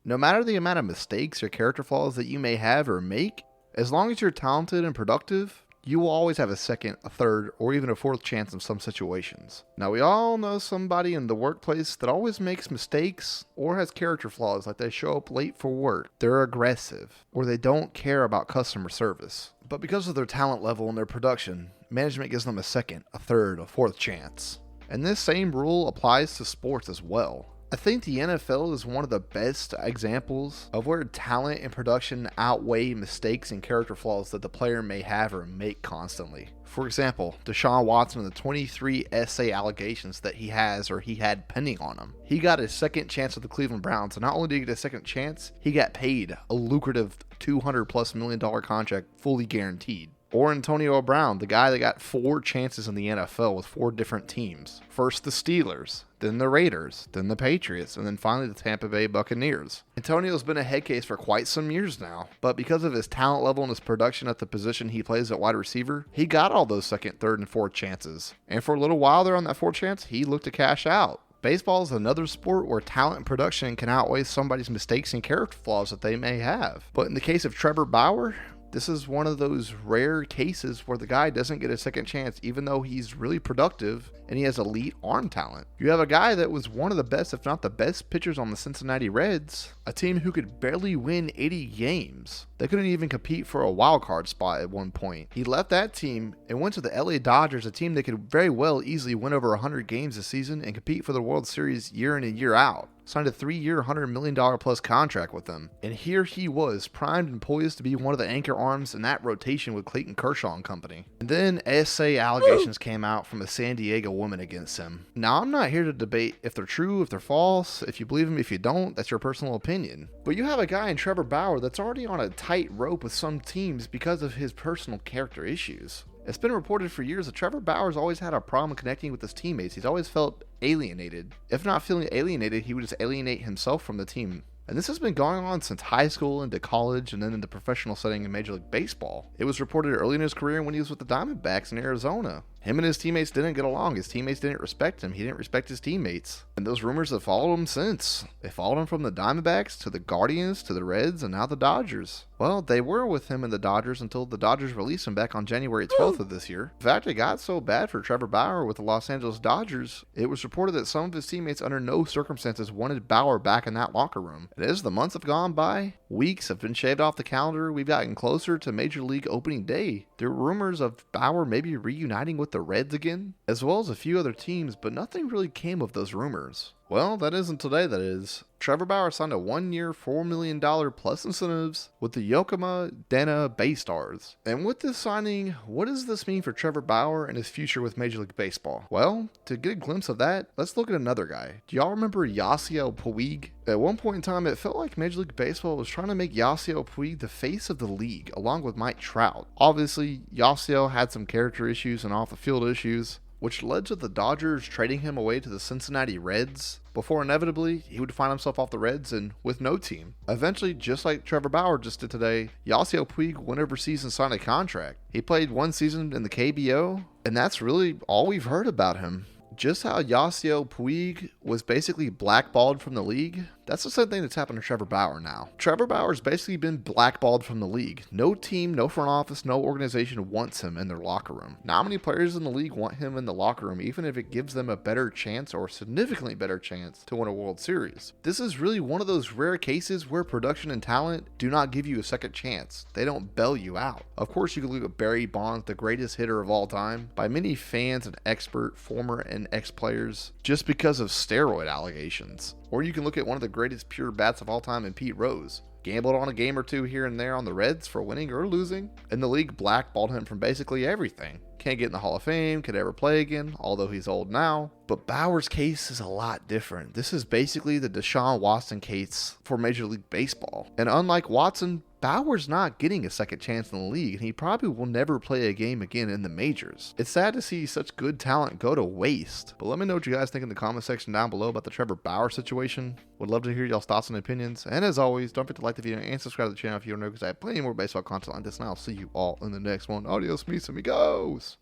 No matter the amount of mistakes or character flaws that you may have or make, as long as you're talented and productive, you will always have a second, a third, or even a fourth chance in some situations. Now, we all know somebody in the workplace that always makes mistakes or has character flaws, like they show up late for work, they're aggressive, or they don't care about customer service. But because of their talent level and their production, management gives them a second, a third, a fourth chance. And this same rule applies to sports as well. I think the NFL is one of the best examples of where talent and production outweigh mistakes and character flaws that the player may have or make constantly. For example, Deshaun Watson and the 23 SA allegations that he has or he had pending on him. He got a second chance with the Cleveland Browns, and not only did he get a second chance, he got paid a lucrative $200+ million contract fully guaranteed. Or Antonio Brown, the guy that got 4 chances in the NFL with 4 different teams. First the Steelers, then the Raiders, then the Patriots, and then finally the Tampa Bay Buccaneers. Antonio's been a head case for quite some years now, but because of his talent level and his production at the position he plays at wide receiver, he got all those second, third, and fourth chances. And for a little while there on that fourth chance, he looked to cash out. Baseball is another sport where talent and production can outweigh somebody's mistakes and character flaws that they may have. But in the case of Trevor Bauer, this is one of those rare cases where the guy doesn't get a second chance even though he's really productive and he has elite arm talent. You have a guy that was one of the best, if not the best pitchers on the Cincinnati Reds, a team who could barely win 80 games. They couldn't even compete for a wild card spot at one point. He left that team and went to the LA Dodgers, a team that could very well easily win over 100 games this season and compete for the World Series year in and year out. Signed a 3-year, $100 million plus contract with them. And here he was, primed and poised to be one of the anchor arms in that rotation with Clayton Kershaw and company. And then SA allegations came out from a San Diego woman against him. Now, I'm not here to debate if they're true, if they're false, if you believe them, if you don't, that's your personal opinion. But you have a guy in Trevor Bauer that's already on a tight rope with some teams because of his personal character issues. It's been reported for years that Trevor Bauer's always had a problem connecting with his teammates. He's always felt alienated. If not feeling alienated, he would just alienate himself from the team. And this has been going on since high school into college and then into professional setting in Major League Baseball. It was reported early in his career when he was with the Diamondbacks in Arizona. Him and his teammates didn't get along. His teammates didn't respect him. He didn't respect his teammates. And those rumors have followed him since. They followed him from the Diamondbacks to the Guardians to the Reds and now the Dodgers. Well, they were with him in the Dodgers until the Dodgers released him back on January 12th of this year. In fact, it got so bad for Trevor Bauer with the Los Angeles Dodgers, it was reported that some of his teammates under no circumstances wanted Bauer back in that locker room. And as the months have gone by, weeks have been shaved off the calendar, we've gotten closer to Major League opening day. There were rumors of Bauer maybe reuniting with the Reds again, as well as a few other teams, but nothing really came of those rumors. Well, that isn't today, that is. Trevor Bauer signed a 1-year, $4 million plus incentives with the Yokohama Dana Bay Stars. And with this signing, what does this mean for Trevor Bauer and his future with Major League Baseball? Well, to get a glimpse of that, let's look at another guy. Do y'all remember Yasiel Puig? At one point in time, it felt like Major League Baseball was trying to make Yasiel Puig the face of the league, along with Mike Trout. Obviously, Yasiel had some character issues and off-the-field issues, which led to the Dodgers trading him away to the Cincinnati Reds, before inevitably he would find himself off the Reds and with no team. Eventually, just like Trevor Bauer just did today, Yasiel Puig went overseas and signed a contract. He played 1 season in the KBO, and that's really all we've heard about him. Just how Yasiel Puig was basically blackballed from the league, that's the same thing that's happened to Trevor Bauer now. Trevor Bauer's basically been blackballed from the league. No team, no front office, no organization wants him in their locker room. Not many players in the league want him in the locker room, even if it gives them a better chance or a significantly better chance to win a World Series. This is really one of those rare cases where production and talent do not give you a second chance. They don't bail you out. Of course, you can look at Barry Bonds, the greatest hitter of all time, by many fans and expert former and ex-players, just because of steroid allegations. Or you can look at one of the greatest pure bats of all time in Pete Rose. Gambled on a game or two here and there on the Reds for winning or losing, and the league blackballed him from basically everything. Can't get in the Hall of Fame, could ever play again, although he's old now. But Bauer's case is a lot different. This is basically the Deshaun Watson case for Major League Baseball. And unlike Watson, Bauer's not getting a second chance in the league, and he probably will never play a game again in the majors. It's sad to see such good talent go to waste. But let me know what you guys think in the comment section down below about the Trevor Bauer situation. Would love to hear y'all's thoughts and opinions. And as always, don't forget to like the video and subscribe to the channel if you're new, because I have plenty more baseball content like this, and I'll see you all in the next one. Adios, mis amigos.